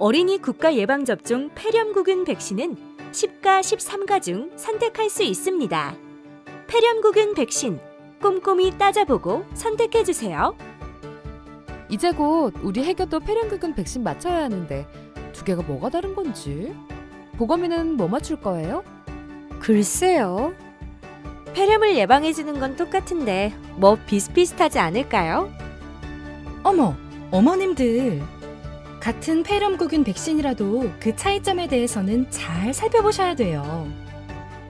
어린이 국가 예방접종 폐렴구균 백신은 10가 13가 중 선택할 수 있습니다. 폐렴구균 백신 꼼꼼히 따져보고 선택해주세요. 이제 곧 우리 해교도 폐렴구균 백신 맞춰야 하는데 두 개가 뭐가 다른 건지. 보검이는 뭐 맞출 거예요? 글쎄요. 폐렴을 예방해주는 건 똑같은데 뭐 비슷비슷하지 않을까요? 어머, 어머님들. 같은 폐렴구균 백신이라도 그 차이점에 대해서는 잘 살펴보셔야 돼요.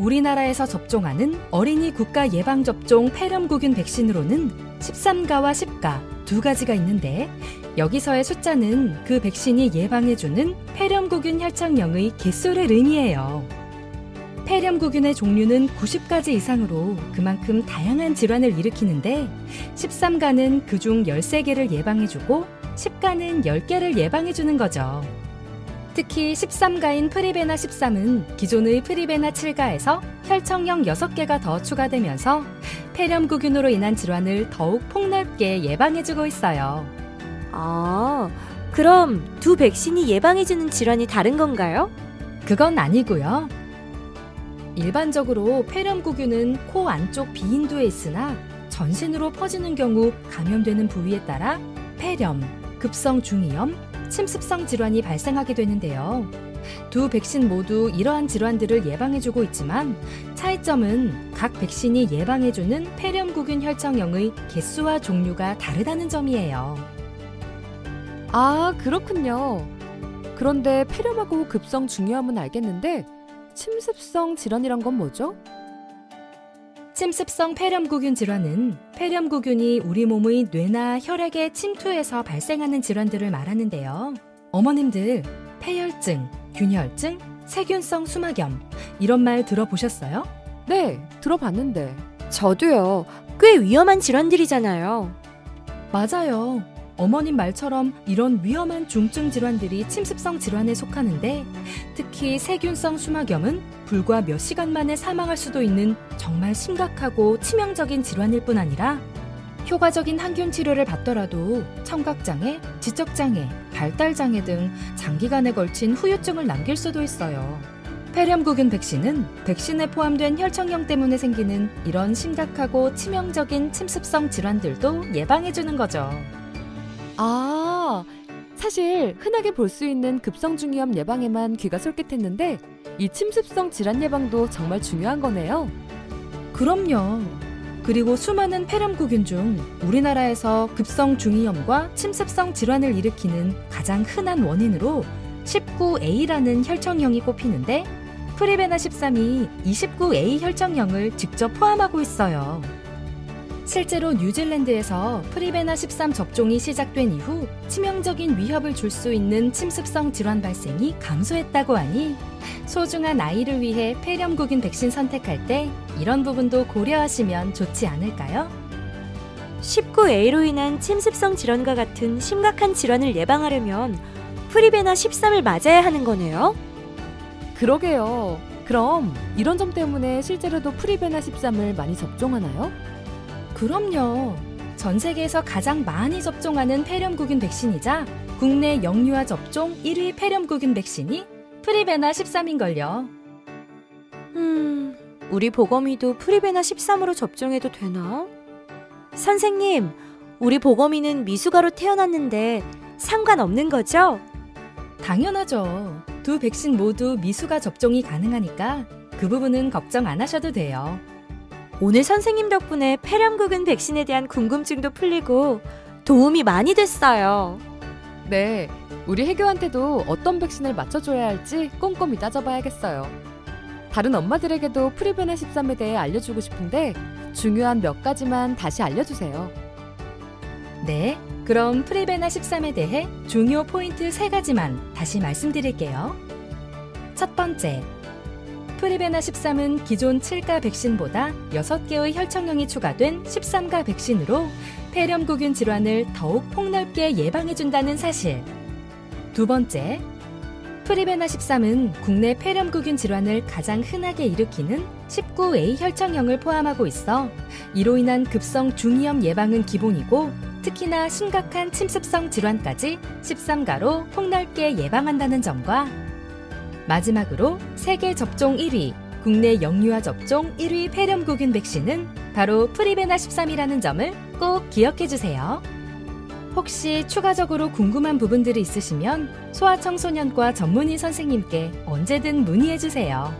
우리나라에서 접종하는 어린이 국가 예방접종 폐렴구균 백신으로는 13가와 10가 두 가지가 있는데 여기서의 숫자는 그 백신이 예방해주는 폐렴구균 혈청형의 개수를 의미해요. 폐렴구균의 종류는 90가지 이상으로 그만큼 다양한 질환을 일으키는데 13가는 그중 13개를 예방해주고 10가는 10개를 예방해주는 거죠. 특히 13가인 프리베나 13은 기존의 프리베나 7가에서 혈청형 6개가 더 추가되면서 폐렴구균으로 인한 질환을 더욱 폭넓게 예방해주고 있어요. 아, 그럼 두 백신이 예방해주는 질환이 다른 건가요? 그건 아니고요. 일반적으로 폐렴구균은 코 안쪽 비인두에 있으나 전신으로 퍼지는 경우 감염되는 부위에 따라 폐렴, 급성 중이염, 침습성 질환이 발생하게 되는데요. 두 백신 모두 이러한 질환들을 예방해주고 있지만 차이점은 각 백신이 예방해주는 폐렴구균 혈청형의 개수와 종류가 다르다는 점이에요. 아, 그렇군요. 그런데 폐렴하고 급성 중이염은 알겠는데 침습성 질환이란 건 뭐죠? 침습성 폐렴구균 질환은 폐렴구균이 우리 몸의 뇌나 혈액에 침투해서 발생하는 질환들을 말하는데요. 어머님들, 폐혈증, 균혈증, 세균성 수막염 이런 말 들어보셨어요? 네, 들어봤는데. 저도요. 꽤 위험한 질환들이잖아요. 맞아요. 어머님 말처럼 이런 위험한 중증 질환들이 침습성 질환에 속하는데 특히 세균성 수막염은 불과 몇 시간 만에 사망할 수도 있는 정말 심각하고 치명적인 질환일 뿐 아니라 효과적인 항균 치료를 받더라도 청각장애, 지적장애, 발달장애 등 장기간에 걸친 후유증을 남길 수도 있어요. 폐렴구균 백신은 백신에 포함된 혈청형 때문에 생기는 이런 심각하고 치명적인 침습성 질환들도 예방해주는 거죠. 아, 사실 흔하게 볼 수 있는 급성 중이염 예방에만 귀가 솔깃했는데 이 침습성 질환 예방도 정말 중요한 거네요. 그럼요. 그리고 수많은 폐렴구균 중 우리나라에서 급성 중이염과 침습성 질환을 일으키는 가장 흔한 원인으로 19A라는 혈청형이 꼽히는데 프리베나 13이 29A 혈청형을 직접 포함하고 있어요. 실제로 뉴질랜드에서 프리베나 13 접종이 시작된 이후 치명적인 위협을 줄 수 있는 침습성 질환 발생이 감소했다고 하니 소중한 아이를 위해 폐렴구균 백신 선택할 때 이런 부분도 고려하시면 좋지 않을까요? 19A로 인한 침습성 질환과 같은 심각한 질환을 예방하려면 프리베나 13을 맞아야 하는 거네요. 그러게요. 그럼 이런 점 때문에 실제로도 프리베나 13을 많이 접종하나요? 그럼요. 전 세계에서 가장 많이 접종하는 폐렴구균 백신이자 국내 영유아 접종 1위 폐렴구균 백신이 프리베나 13인걸요. 우리 보검이도 프리베나 13으로 접종해도 되나? 선생님, 우리 보검이는 미숙아로 태어났는데 상관없는 거죠? 당연하죠. 두 백신 모두 미숙아 접종이 가능하니까 그 부분은 걱정 안 하셔도 돼요. 오늘 선생님 덕분에 폐렴구균 백신에 대한 궁금증도 풀리고 도움이 많이 됐어요. 네, 우리 해교한테도 어떤 백신을 맞춰줘야 할지 꼼꼼히 따져봐야겠어요. 다른 엄마들에게도 프리베나 13에 대해 알려주고 싶은데 중요한 몇 가지만 다시 알려주세요. 네, 그럼 프리베나 13에 대해 중요 포인트 3가지만 다시 말씀드릴게요. 첫 번째, 프리베나 13은 기존 7가 백신보다 6개의 혈청형이 추가된 13가 백신으로 폐렴구균 질환을 더욱 폭넓게 예방해준다는 사실. 두 번째, 프리베나 13은 국내 폐렴구균 질환을 가장 흔하게 일으키는 19A 혈청형을 포함하고 있어 이로 인한 급성 중이염 예방은 기본이고 특히나 심각한 침습성 질환까지 13가로 폭넓게 예방한다는 점과 마지막으로 세계 접종 1위, 국내 영유아 접종 1위 폐렴구균 백신은 바로 프리베나 13이라는 점을 꼭 기억해 주세요. 혹시 추가적으로 궁금한 부분들이 있으시면 소아청소년과 전문의 선생님께 언제든 문의해 주세요.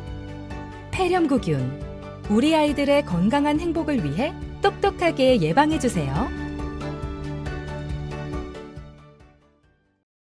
폐렴구균, 우리 아이들의 건강한 행복을 위해 똑똑하게 예방해 주세요.